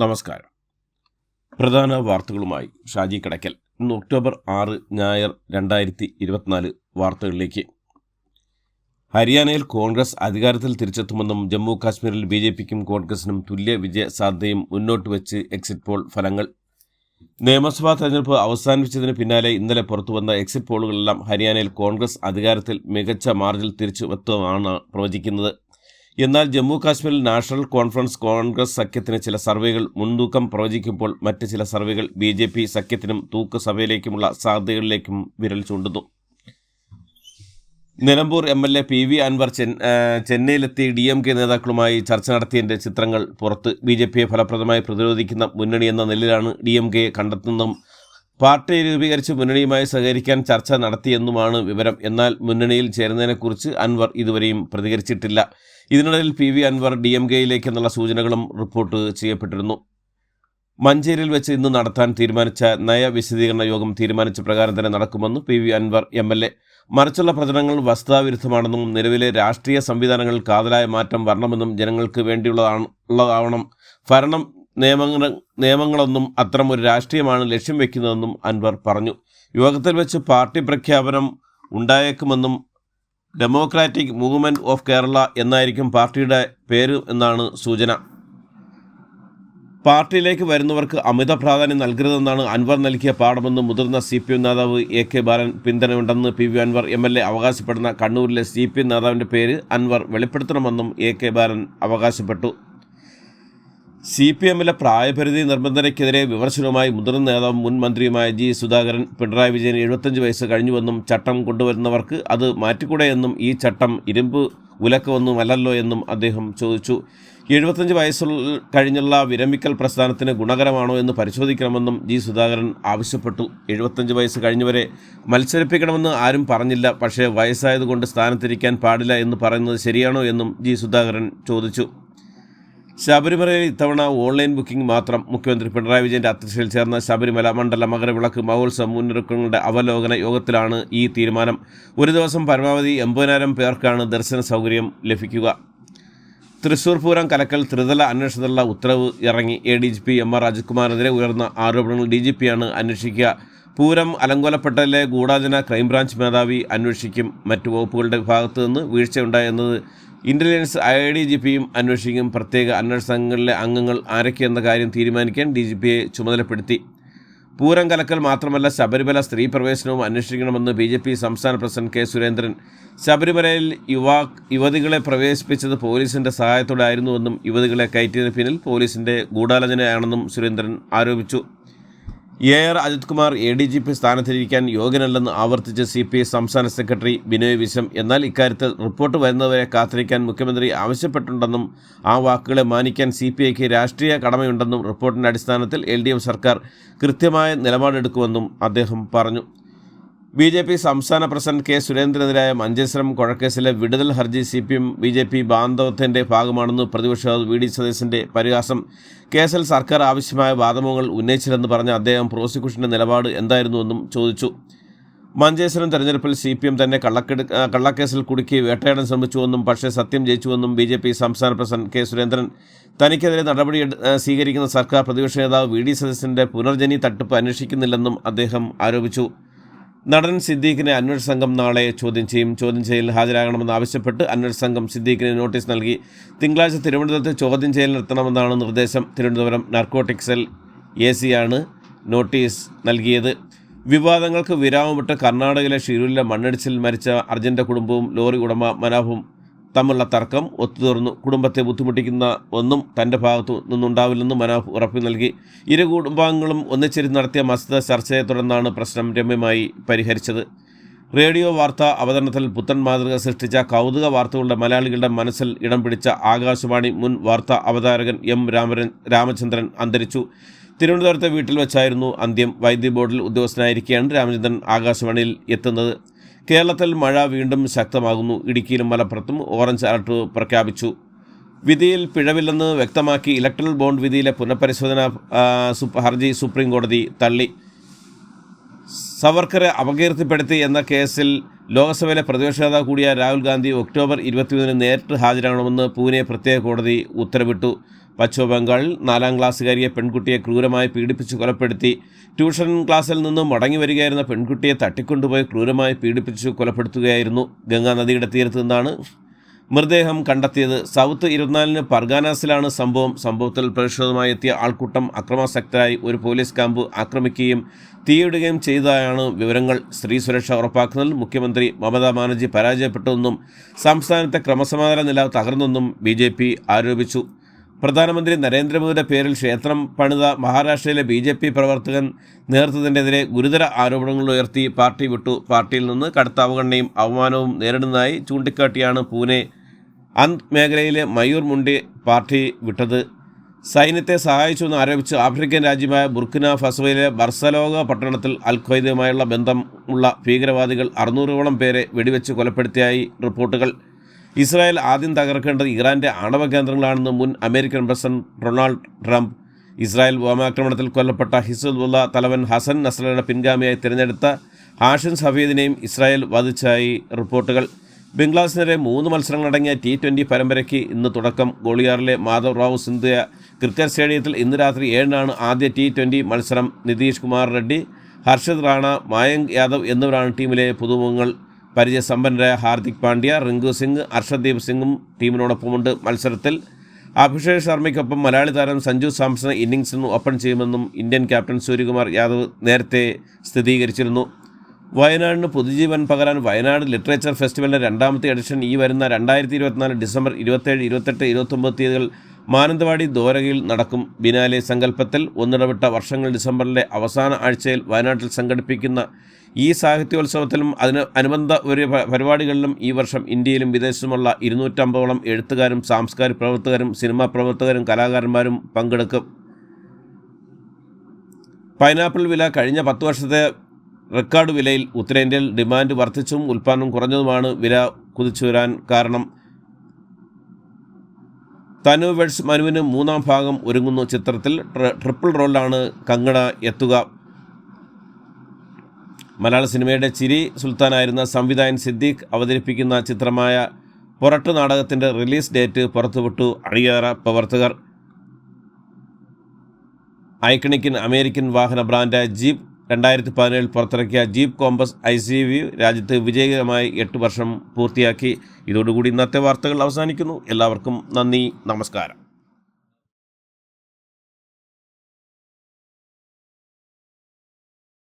നമസ്കാരം. പ്രധാന വാർത്തകളുമായി ഷാജി കടയ്ക്കൽ. ഇന്ന് ഒക്ടോബർ 6 ഞായർ 2024 വാർത്തകളിലേക്ക്. ഹരിയാനയിൽ കോൺഗ്രസ് അധികാരത്തിൽ തിരിച്ചെത്തുമെന്നും ജമ്മു കാശ്മീരിൽ BJPക്കും കോൺഗ്രസിനും തുല്യ വിജയ സാധ്യതയും മുന്നോട്ട് വെച്ച് എക്സിറ്റ് പോൾ ഫലങ്ങൾ. നിയമസഭാ തെരഞ്ഞെടുപ്പ് അവസാനിപ്പിച്ചതിന് പിന്നാലെ ഇന്നലെ പുറത്തുവന്ന എക്സിറ്റ് പോളുകളെല്ലാം ഹരിയാനയിൽ കോൺഗ്രസ് അധികാരത്തിൽ മികച്ച മാർജിൽ തിരിച്ചുവെത്തുമെന്നാണ് പ്രവചിക്കുന്നത്. എന്നാൽ ജമ്മു കാശ്മീരിൽ നാഷണൽ കോൺഫറൻസ് കോൺഗ്രസ് സഖ്യത്തിന് ചില സർവേകൾ മുൻതൂക്കം പ്രവചിക്കുമ്പോൾ മറ്റ് ചില സർവേകൾ BJP സഖ്യത്തിനും തൂക്ക് സഭയിലേക്കുമുള്ള സാധ്യതകളിലേക്കും വിരൽ ചൂണ്ടുന്നു. Nilambur MLA PV Anwar ചെന്നൈയിലെത്തി DMK നേതാക്കളുമായി ചർച്ച നടത്തിയതിൻ്റെ ചിത്രങ്ങൾ പുറത്ത്. BJPയെ ഫലപ്രദമായി പ്രതിരോധിക്കുന്ന മുന്നണി എന്ന നിലയിലാണ് DMKയെ കണ്ടെത്തുന്നതും പാർട്ടി രൂപീകരിച്ച് മുന്നണിയുമായി സഹകരിക്കാൻ ചർച്ച നടത്തിയെന്നുമാണ് വിവരം. എന്നാൽ മുന്നണിയിൽ ചേരുന്നതിനെക്കുറിച്ച് അൻവർ ഇതുവരെയും പ്രതികരിച്ചിട്ടില്ല. ഇതിനിടയിൽ PV അൻവർ DMKയിലേക്കെന്നുള്ള സൂചനകളും റിപ്പോർട്ട് ചെയ്യപ്പെട്ടിരുന്നു. മഞ്ചേരിയിൽ വെച്ച് ഇന്ന് നടത്താൻ തീരുമാനിച്ച നയവിശദീകരണ യോഗം തീരുമാനിച്ച പ്രകാരം തന്നെ നടക്കുമെന്ന് PV അൻവർ MLA. മറിച്ചുള്ള പ്രചരണങ്ങൾ വസ്തുതാവിരുദ്ധമാണെന്നും നിലവിലെ രാഷ്ട്രീയ സംവിധാനങ്ങളിൽ കാതലായ മാറ്റം വരണമെന്നും ജനങ്ങൾക്ക് വേണ്ടിയുള്ളതാവണം ഭരണം നിയമങ്ങളൊന്നും അത്തരം ഒരു രാഷ്ട്രീയമാണ് ലക്ഷ്യം വയ്ക്കുന്നതെന്നും അൻവർ പറഞ്ഞു. യോഗത്തിൽ വെച്ച് പാർട്ടി പ്രഖ്യാപനം ഉണ്ടായേക്കുമെന്നും ഡെമോക്രാറ്റിക് മൂവ്മെൻറ്റ് ഓഫ് കേരള എന്നായിരിക്കും പാർട്ടിയുടെ പേര് എന്നാണ് സൂചന. പാർട്ടിയിലേക്ക് വരുന്നവർക്ക് അമിത പ്രാധാന്യം നൽകരുതെന്നാണ് അൻവർ നൽകിയ പാഠമെന്ന് മുതിർന്ന CPM നേതാവ് AK ബാലൻ പിന്തുണയുണ്ടെന്ന് PV അൻവർ MLA അവകാശപ്പെടുന്ന കണ്ണൂരിലെ CPM നേതാവിൻ്റെ പേര് അൻവർ വെളിപ്പെടുത്തണമെന്നും AK ബാലൻ അവകാശപ്പെട്ടു. CPMലെ പ്രായപരിധി നിർബന്ധനയ്ക്കെതിരെ വിമർശനവുമായി മുതിർന്ന നേതാവും മുൻ മന്ത്രിയുമായ G സുധാകരൻ പിണറായി വിജയൻ 75 വയസ്സ് കഴിഞ്ഞുവെന്നും ചട്ടം കൊണ്ടുവരുന്നവർക്ക് അത് മാറ്റിക്കൂടെയെന്നും ഈ ചട്ടം ഇരുമ്പ് ഉലക്കമൊന്നുമല്ലല്ലോ എന്നും അദ്ദേഹം ചോദിച്ചു. 75 വയസ്സ് കഴിഞ്ഞുള്ള വിരമിക്കൽ പ്രസ്ഥാനത്തിന് ഗുണകരമാണോ എന്ന് പരിശോധിക്കണമെന്നും G സുധാകരൻ ആവശ്യപ്പെട്ടു. 75 വയസ്സ് കഴിഞ്ഞവരെ മത്സരിപ്പിക്കണമെന്ന് ആരും പറഞ്ഞില്ല. പക്ഷേ വയസ്സായതുകൊണ്ട് സ്ഥാനത്തിരിക്കാൻ പാടില്ല എന്ന് പറയുന്നത് ശരിയാണോ എന്നും G സുധാകരൻ ചോദിച്ചു. ശബരിമലയിൽ ഇത്തവണ ഓൺലൈൻ ബുക്കിംഗ് മാത്രം. മുഖ്യമന്ത്രി പിണറായി വിജയൻ്റെ അധ്യക്ഷതയിൽ ചേർന്ന ശബരിമല മണ്ഡല മകരവിളക്ക് മഹോത്സവ മുന്നൊരുക്കങ്ങളുടെ അവലോകന യോഗത്തിലാണ് ഈ തീരുമാനം. ഒരു ദിവസം പരമാവധി 80,000 പേർക്കാണ് ദർശന സൗകര്യം ലഭിക്കുക. തൃശൂർ പൂരം കലക്കൽ ത്രിതല അന്വേഷണത്തിലുള്ള ഉത്തരവ് ഇറങ്ങി. ADGP MR അജിത്കുമാറിനെതിരെ ഉയർന്ന ആരോപണങ്ങൾ DGPയാണ് അന്വേഷിക്കുക. പൂരം അലങ്കോലപ്പെട്ടതിലെ ഗൂഢാലോചന ക്രൈംബ്രാഞ്ച് മേധാവി അന്വേഷിക്കും. മറ്റു വകുപ്പുകളുടെ ഭാഗത്തു നിന്ന് വീഴ്ചയുണ്ടായെന്നത് ഇൻ്റലിജൻസ് IDGPയും അന്വേഷിക്കും. പ്രത്യേക അന്വേഷണ സംഘങ്ങളിലെ അംഗങ്ങൾ ആരൊക്കെയെന്ന കാര്യം തീരുമാനിക്കാൻ DGPയെ ചുമതലപ്പെടുത്തി. പൂരം കലക്കൽ മാത്രമല്ല ശബരിമല സ്ത്രീ പ്രവേശനവും അന്വേഷിക്കണമെന്ന് BJP സംസ്ഥാന പ്രസിഡന്റ് K സുരേന്ദ്രൻ. ശബരിമലയിൽ യുവതികളെ പ്രവേശിപ്പിച്ചത് പോലീസിൻ്റെ സഹായത്തോടെ ആയിരുന്നുവെന്നും യുവതികളെ കയറ്റിയതിന് പിന്നിൽ പോലീസിൻ്റെ ഗൂഢാലോചനയാണെന്നും സുരേന്ദ്രൻ ആരോപിച്ചു. AR അജിത്കുമാർ ADGP സ്ഥാനത്തിരിക്കാൻ യോഗ്യനല്ലെന്ന് ആവർത്തിച്ച് CPI സംസ്ഥാന സെക്രട്ടറി ബിനോയ് വിശ്വം. എന്നാൽ ഇക്കാര്യത്തിൽ റിപ്പോർട്ട് വരുന്നവരെ കാത്തിരിക്കാൻ മുഖ്യമന്ത്രി ആവശ്യപ്പെട്ടിട്ടുണ്ടെന്നും ആ വാക്കുകളെ മാനിക്കാൻ CPIക്ക് രാഷ്ട്രീയ കടമയുണ്ടെന്നും റിപ്പോർട്ടിൻ്റെ അടിസ്ഥാനത്തിൽ LDF സർക്കാർ കൃത്യമായ നിലപാടെടുക്കുമെന്നും അദ്ദേഹം പറഞ്ഞു. BJP സംസ്ഥാന പ്രസിഡന്റ് K സുരേന്ദ്രനെതിരായ മഞ്ചേശ്വരം കൊഴക്കേസിലെ വിടുതൽ ഹർജി CPM-BJP ബാന്ധവത്തിൻ്റെ ഭാഗമാണെന്ന് പ്രതിപക്ഷ VD സതീശൻ്റെ പരിഹാസം. കേസിൽ സർക്കാർ ആവശ്യമായ വാദമുഖങ്ങൾ ഉന്നയിച്ചില്ലെന്ന് പറഞ്ഞ അദ്ദേഹം പ്രോസിക്യൂഷൻ്റെ നിലപാട് എന്തായിരുന്നുവെന്നും ചോദിച്ചു. മഞ്ചേശ്വരം തെരഞ്ഞെടുപ്പിൽ CPM തന്നെ കള്ളക്കേസിൽ കുടുക്കി വേട്ടയാടാൻ ശ്രമിച്ചുവെന്നും പക്ഷേ സത്യം ജയിച്ചുവെന്നും BJP സംസ്ഥാന പ്രസിഡന്റ് K സുരേന്ദ്രൻ. തനിക്കെതിരെ നടപടി സ്വീകരിക്കുന്ന സർക്കാർ പ്രതിപക്ഷ നേതാവ് VD സതീശൻ്റെ പുനർജനി തട്ടിപ്പ് അന്വേഷിക്കുന്നില്ലെന്നും അദ്ദേഹം ആരോപിച്ചു. നടൻ സിദ്ദീഖിനെ അന്വേഷണ സംഘം നാളെ ചോദ്യം ചെയ്യും. ചോദ്യം ചെയ്യലിൽ ഹാജരാകണമെന്ന് ആവശ്യപ്പെട്ട് അന്വേഷണ സംഘം സിദ്ദീഖിന് നോട്ടീസ് നൽകി. തിങ്കളാഴ്ച തിരുവനന്തപുരത്ത് ചോദ്യം ചെയ്യലിനെത്തണമെന്നാണ് നിർദ്ദേശം. Thiruvananthapuram narcotic cell AC notice നൽകിയത്. വിവാദങ്ങൾക്ക് വിരാമമിട്ട് കർണാടകയിലെ ഷിരൂരിലെ മണ്ണിടിച്ചിൽ മരിച്ച അർജൻ്റെ കുടുംബവും ലോറി ഉടമ മനാഫും തമ്മിലുള്ള തർക്കം ഒത്തുതീർന്നു. കുടുംബത്തെ ബുദ്ധിമുട്ടിക്കുന്ന ഒന്നും തൻ്റെ ഭാഗത്തു നിന്നുണ്ടാവില്ലെന്ന് മനാഫ് ഉറപ്പു നൽകി. ഇരു കുടുംബാംഗങ്ങളും ഒന്നിച്ചിരുന്ന് നടത്തിയ മസ്ത ചർച്ചയെ തുടർന്നാണ് പ്രശ്നം രമ്യമായി പരിഹരിച്ചത്. റേഡിയോ വാർത്താ അവതരണത്തിൽ പുത്തൻ മാതൃക സൃഷ്ടിച്ച കൗതുക വാർത്തകളുടെ മലയാളികളുടെ മനസ്സിൽ ഇടം പിടിച്ച ആകാശവാണി മുൻ വാർത്താ അവതാരകൻ M രാമചന്ദ്രൻ അന്തരിച്ചു. തിരുവനന്തപുരത്തെ വീട്ടിൽ വെച്ചായിരുന്നു അന്ത്യം. വൈദ്യുതി ബോർഡിൽ ഉദ്യോഗസ്ഥനായിരിക്കെയാണ് രാമചന്ദ്രൻ ആകാശവാണിയിൽ എത്തുന്നത്. കേരളത്തിൽ മഴ വീണ്ടും ശക്തമാകുന്നു. ഇടുക്കിയിലും മലപ്പുറത്തും ഓറഞ്ച് അലർട്ട് പ്രഖ്യാപിച്ചു. വിധിയിൽ പിഴവില്ലെന്ന് വ്യക്തമാക്കി ഇലക്ട്രൽ ബോണ്ട് വിധിയിലെ പുനഃപരിശോധന ഹർജി സുപ്രീം കോടതി തള്ളി. സവർക്കറെ അപകീർത്തിപ്പെടുത്തി എന്ന കേസിൽ ലോക്സഭയിലെ പ്രതിപക്ഷ നേതാവ് കൂടിയ രാഹുൽ ഗാന്ധി ഒക്ടോബർ 21 നേരിട്ട് ഹാജരാകണമെന്ന് പൂനെ പ്രത്യേക കോടതി ഉത്തരവിട്ടു. പശ്ചിമ ബംഗാളിൽ 4ാം ക്ലാസ്സുകാരിയെ പെൺകുട്ടിയെ ക്രൂരമായി പീഡിപ്പിച്ച് കൊലപ്പെടുത്തി. ട്യൂഷൻ ക്ലാസ്സിൽ നിന്നും മടങ്ങി വരികയായിരുന്ന പെൺകുട്ടിയെ തട്ടിക്കൊണ്ടുപോയി ക്രൂരമായി പീഡിപ്പിച്ച് കൊലപ്പെടുത്തുകയായിരുന്നു. ഗംഗാ നദിയുടെ തീരത്ത് നിന്നാണ് മൃതദേഹം കണ്ടെത്തിയത്. സൗത്ത് 24 പർഗാനാസിലാണ് സംഭവം. സംഭവത്തിൽ പ്രതിഷേധവുമായി എത്തിയ ആൾക്കൂട്ടം അക്രമാസക്തരായി ഒരു പോലീസ് ക്യാമ്പ് ആക്രമിക്കുകയും തീയിടുകയും ചെയ്തതായാണ് വിവരങ്ങൾ. സ്ത്രീ സുരക്ഷ ഉറപ്പാക്കുന്നതിൽ മുഖ്യമന്ത്രി മമതാ ബാനർജി പരാജയപ്പെട്ടുവെന്നും സംസ്ഥാനത്തെ ക്രമസമാധാന നില തകർന്നെന്നും BJP ആരോപിച്ചു. പ്രധാനമന്ത്രി നരേന്ദ്രമോദിയുടെ പേരിൽ ക്ഷേത്രം പണിത മഹാരാഷ്ട്രയിലെ BJP പ്രവർത്തകൻ നേതൃത്വത്തിനെതിരെ ഗുരുതര ആരോപണങ്ങൾ ഉയർത്തി പാർട്ടി വിട്ടു. പാർട്ടിയിൽ നിന്ന് കടുത്ത അവഗണനയും അവമാനവും നേരിടുന്നതായി ചൂണ്ടിക്കാട്ടിയാണ് പൂനെ അന്ത് മേഖലയിലെ മയൂർ മുണ്ടി പാർട്ടി വിട്ടത്. സൈന്യത്തെ സഹായിച്ചുവെന്ന് ആരോപിച്ച് ആഫ്രിക്കൻ രാജ്യമായ ബുർക്കിന ഫസോയിലെ ബർസലോഗ പട്ടണത്തിൽ അൽ-ഖ്വയ്ദയുമായുള്ള ബന്ധമുള്ള ഭീകരവാദികൾ 600ഓളം പേരെ വെടിവെച്ച് കൊലപ്പെടുത്തിയായി റിപ്പോർട്ടുകൾ. ഇസ്രായേൽ ആദ്യം തകർക്കേണ്ടത് ഇറാൻ്റെ ആണവ കേന്ദ്രങ്ങളാണെന്ന് മുൻ American president Donald Trump. Israel വ്യോമാക്രമണത്തിൽ കൊല്ലപ്പെട്ട ഹിസ്ബുള്ള തലവൻ ഹസൻ നസ്രയുടെ പിൻഗാമിയായി തിരഞ്ഞെടുത്ത ഹാഷിം സഫീദിനെയും ഇസ്രായേൽ വധിച്ചതായി റിപ്പോർട്ടുകൾ. ബംഗ്ലാദേശിനെതിരെ 3 മത്സരങ്ങളടങ്ങിയ T20 പരമ്പരയ്ക്ക് ഇന്ന് തുടക്കം. ഗോളിയാറിലെ മാധവ് റാവു സിന്ധ്യ ക്രിക്കറ്റ് സ്റ്റേഡിയത്തിൽ ഇന്ന് രാത്രി 7-നാണ് ആദ്യ T20 മത്സരം. നിതീഷ് കുമാർ റെഡ്ഡി, ഹർഷിത് റാണ, മായങ്ക് യാദവ് എന്നിവരാണ് ടീമിലെ പുതുമുഖങ്ങൾ. പരിചയസമ്പന്നരായ ഹാർദിക് പാണ്ഡ്യ, റിങ്കു സിംഗ്, അർഷദീപ് സിംഗും ടീമിനോടൊപ്പമുണ്ട്. മത്സരത്തിൽ അഭിഷേക് ശർമ്മയ്ക്കൊപ്പം മലയാളി താരം സഞ്ജു സാംസൺ ഇന്നിംഗ്സിന് ഓപ്പൺ ചെയ്യുമെന്നും ഇന്ത്യൻ ക്യാപ്റ്റൻ സൂര്യകുമാർ യാദവ് നേരത്തെ സ്ഥിരീകരിച്ചിരുന്നു. വയനാടിന് പുതുജീവൻ പകരാൻ വയനാട് ലിറ്ററേച്ചർ ഫെസ്റ്റിവലിൻ്റെ 2ാമത്തെ എഡിഷൻ ഈ വരുന്ന 2024 ഡിസംബർ 27, 28, 29 തീയതികൾ മാനന്തവാടി ദ്വാരകയിൽ നടക്കും. ബിനാലെ സങ്കല്പത്തിൽ ഒന്നിടവിട്ട വർഷങ്ങൾ ഡിസംബറിലെ അവസാന ആഴ്ചയിൽ വയനാട്ടിൽ സംഘടിപ്പിക്കുന്ന ഈ സാഹിത്യോത്സവത്തിലും അതിന് അനുബന്ധ ഒരു പരിപാടികളിലും ഈ വർഷം ഇന്ത്യയിലും വിദേശത്തുമുള്ള 250ഓളം എഴുത്തുകാരും സാംസ്കാരിക പ്രവർത്തകരും സിനിമാ പ്രവർത്തകരും കലാകാരന്മാരും പങ്കെടുക്കും. പൈനാപ്പിൾ വില കഴിഞ്ഞ 10 വർഷത്തെ റെക്കോർഡ് വിലയിൽ. ഉത്തരേന്ത്യയിൽ ഡിമാൻഡ് വർദ്ധിച്ചും ഉൽപ്പാദനം കുറഞ്ഞതുമാണ് വില കുതിച്ചുവരാൻ കാരണം. തനു വെഡ്സ് മനുവിന് 3ാം ഭാഗം ഒരുങ്ങുന്നു. ചിത്രത്തിൽ ട്രിപ്പിൾ റോളിലാണ് കങ്കണ എത്തുക. മലയാള സിനിമയുടെ ചിരി സുൽത്താനായിരുന്ന സംവിധായകൻ സിദ്ദീഖ് അവതരിപ്പിക്കുന്ന ചിത്രമായ പൊറട്ട് നാടകത്തിൻ്റെ റിലീസ് ഡേറ്റ് പുറത്തുവിട്ടു അണിയറ പ്രവർത്തകർ. ഐക്കണിക് അമേരിക്കൻ വാഹന ബ്രാൻഡായ ജീപ്പ് 2017 പുറത്തിറക്കിയ ജീപ്പ് കോമ്പസ് ICV രാജ്യത്ത് വിജയകരമായി 8 വർഷം പൂർത്തിയാക്കി. ഇതോടുകൂടി ഇന്നത്തെ വാർത്തകൾ അവസാനിക്കുന്നു. എല്ലാവർക്കും നന്ദി, നമസ്കാരം.